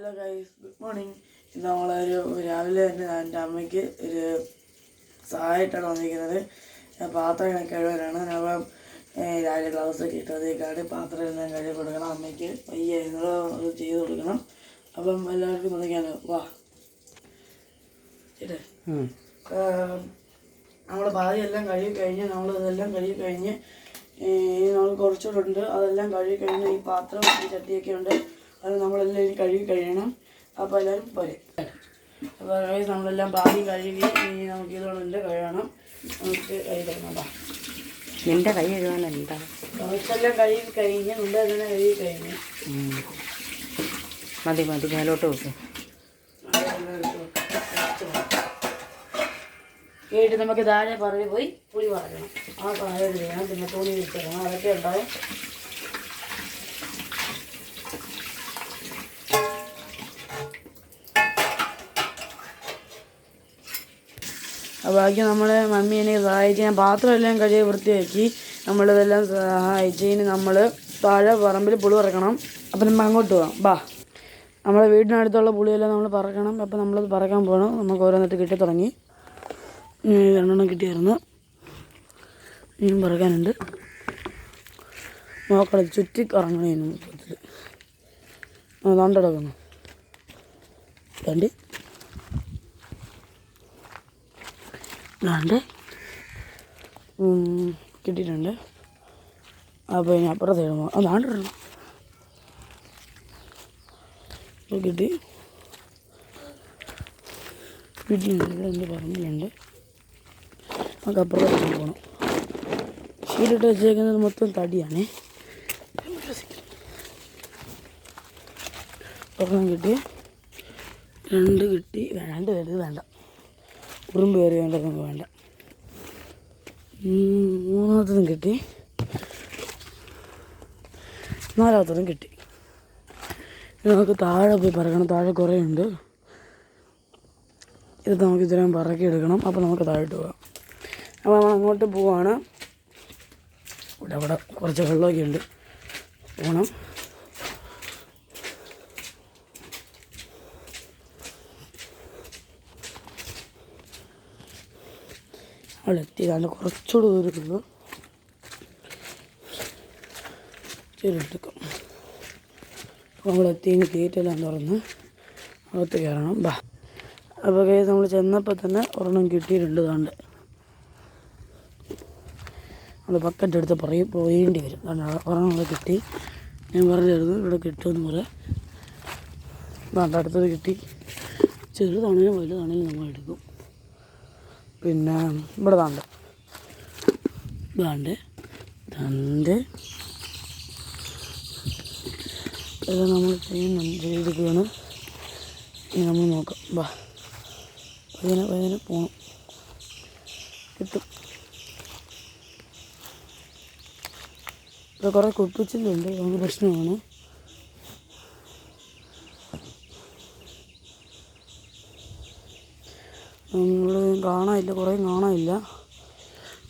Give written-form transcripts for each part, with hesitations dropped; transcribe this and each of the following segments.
Hello guys, good morning. ഇന്ന് നമ്മളൊരു രാവിലെ തന്നെ എൻ്റെ അമ്മയ്ക്ക് ഒരു സഹായമായിട്ടാണ് വന്നിരിക്കുന്നത്. പാത്രം കഴുകാനാണ്. അപ്പം രാവിലെ ഗ്ലൗസൊക്കെ ഇട്ടതേക്കാട് പാത്രം എല്ലാം കഴുകി കൊടുക്കണം. അമ്മയ്ക്ക് വയ്യ എന്നുള്ളത് ചെയ്ത് കൊടുക്കണം. അപ്പം എല്ലാവർക്കും വന്നിക്കാനോ വാ ചേട്ടേ. നമ്മൾ പാതിയെല്ലാം കഴുകി കഴിഞ്ഞ് നമ്മളിതെല്ലാം കഴുകി കഴിഞ്ഞ് നമ്മൾ കുറച്ചുകൂടെ ഉണ്ട്. അതെല്ലാം കഴുകി കഴിഞ്ഞ് ഈ പാത്രം ഈ ചട്ടിയൊക്കെ ഉണ്ട്. അത് നമ്മളെല്ലാം ഇനി കഴുകി കഴിയണം. അപ്പോൾ എല്ലാവരും പോരെ. അപ്പോൾ നമ്മളെല്ലാം പാതി കഴുകി ഇനി നമുക്ക് ഇതുകൊണ്ട് കഴുകണം. നമുക്ക് കഴുകി തുടങ്ങാം. നിൻ്റെ കൈ കഴുകാനെന്താ കുറച്ചെല്ലാം കഴുകി കഴിഞ്ഞ് നിൻ്റെ തന്നെ കഴുകി കഴിഞ്ഞ് മതി മേലോട്ട് വെക്കും. കേട്ട് നമുക്ക് താഴെ പറവി പോയി പുളി പറയണം. ആ പാചകം ചെയ്യണം. പിന്നെ തുണി വിരിച്ചിടണം. അതൊക്കെ ഉണ്ടാവും. ബാക്കി നമ്മളെ മമ്മി എനിക്ക് സഹായിച്ച് ഞാൻ പാത്രമെല്ലാം കഴുകി വൃത്തിയാക്കി. നമ്മളിതെല്ലാം സഹായിച്ച് ഇനി നമ്മൾ താഴെ പറമ്പിൽ പുളി പറക്കണം. അപ്പം നമ്മൾ അങ്ങോട്ട് പോകാം. ബാ, നമ്മളെ വീടിനടുത്തുള്ള പുളിയെല്ലാം നമ്മൾ പറക്കണം. അപ്പം നമ്മളത് പറക്കാൻ പോകണം. നമുക്ക് ഓരോന്നിട്ട് കിട്ടി തുടങ്ങി. 2 എണ്ണം കിട്ടിയായിരുന്നു. ഇനിയും പറക്കാനുണ്ട്. നോക്കണം, ചുറ്റി കറങ്ങണേനും മൊത്തത്തിൽ. നണ്ടെടുക്കുന്നു രണ്ട് കിട്ടിയിട്ടുണ്ട്. അപ്പോൾ ഇനി അപ്പുറത്ത് ഇടുമ്പോൾ നാണ്ടിടണം. കിട്ടി. വീട്ടിലുണ്ട്, എന്ത് പറഞ്ഞിട്ടുണ്ട്. നമുക്ക് അപ്പുറത്ത് പോകണം. ഷീറ്റിട്ട് വെച്ചേക്കുന്നത് മൊത്തം തടിയാണേ. ഒരെണ്ണം കിട്ടി, 2 കിട്ടി. 2 പേര് വേണ്ട, ഉറുമ്പ് കയറി വേണ്ട, നമുക്ക് വേണ്ട. 3ാമത്തതും കിട്ടി, 4ാമത്തതും കിട്ടി. നമുക്ക് താഴെ പോയി പറക്കണം. താഴെ കുറേ ഉണ്ട്. ഇത് നമുക്ക് ഇത്രയും പറക്കി എടുക്കണം. അപ്പോൾ നമുക്ക് താഴോട്ട് പോകാം. അപ്പോൾ നമ്മൾ അങ്ങോട്ട് പോവാണ്. ഇവിടെ കുറച്ച് വെള്ളമൊക്കെ ഉണ്ട്, പോകണം. അവിടെ എത്തിയതാണ്. കുറച്ചുകൂടി ദൂരത്തുള്ളൂ. ചെറുപ്പം നമ്മളെത്തി. ഗേറ്റെല്ലാം തുറന്ന് അകത്ത് കയറണം. ബാ. അപ്പോൾ നമ്മൾ ചെന്നപ്പോൾ തന്നെ ഒരെണ്ണം കിട്ടിയിട്ടുണ്ട്. താണ്ട് നമ്മൾ ബക്കറ്റ് എടുത്ത് പോയേണ്ടി വരും. ഒരെണ്ണം ഇവിടെ കിട്ടി. ഞാൻ പറഞ്ഞിരുന്നു ഇവിടെ കിട്ടുമെന്ന് പറയാം. താണ്ട് അടുത്തത് കിട്ടി. ചെറുതാണെങ്കിലും വലുതാണെങ്കിലും നമ്മൾ എടുക്കും. പിന്നെ ഇവിടെ താണ്ട് ഇതെല്ലാം നമ്മൾ ചെയ്തെടുക്കുകയാണ്. ഇനി നമ്മൾ നോക്കാം. ബാ, പതിനെ പോകണം. കിട്ടും. ഇവിടെ കുറേ കുപ്പിച്ചില്ലുണ്ട്, അതൊന്ന് പ്രശ്നമാണ്. നമ്മൾ കാണാനില്ല, കുറേ കാണാനില്ല.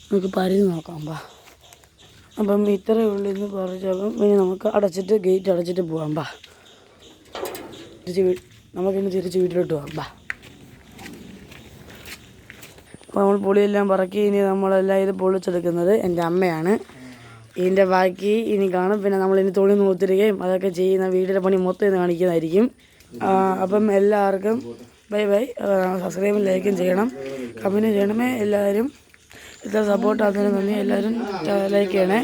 നമുക്ക് പരിധി നോക്കാം. ബാ. അപ്പം ഇത്രയേ ഉള്ളൂ ഇന്ന് പറിച്ചപ്പം. ഇനി നമുക്ക് ഗേറ്റ് അടച്ചിട്ട് പോകാം. ബാ, നമുക്കിന്ന് തിരിച്ച് വീട്ടിലോട്ട് പോകാം. ബാ. അപ്പോൾ നമ്മൾ പുളിയെല്ലാം പറക്കി ഇനി നമ്മളെല്ലാം ഇത് പൊളിച്ചെടുക്കുന്നത് എൻ്റെ അമ്മയാണ്. ഇതിൻ്റെ ബാക്കി ഇനി കാണും. പിന്നെ നമ്മളിനി തുണി നൂത്തിരിക്കുകയും അതൊക്കെ ചെയ്യുന്ന വീട്ടിലെ പണി മൊത്തം ഇന്ന് കാണിക്കുന്നതായിരിക്കും. അപ്പം എല്ലാവർക്കും ബൈ. സബ്സ്ക്രൈബും ലൈക്കും ചെയ്യണം, കമൻറ്റും ചെയ്യണമേ. എല്ലാവരും ഇത്ര സപ്പോർട്ടാകുന്നതിന് നന്ദി. എല്ലാവരും ലൈക്ക് ചെയ്യണേ.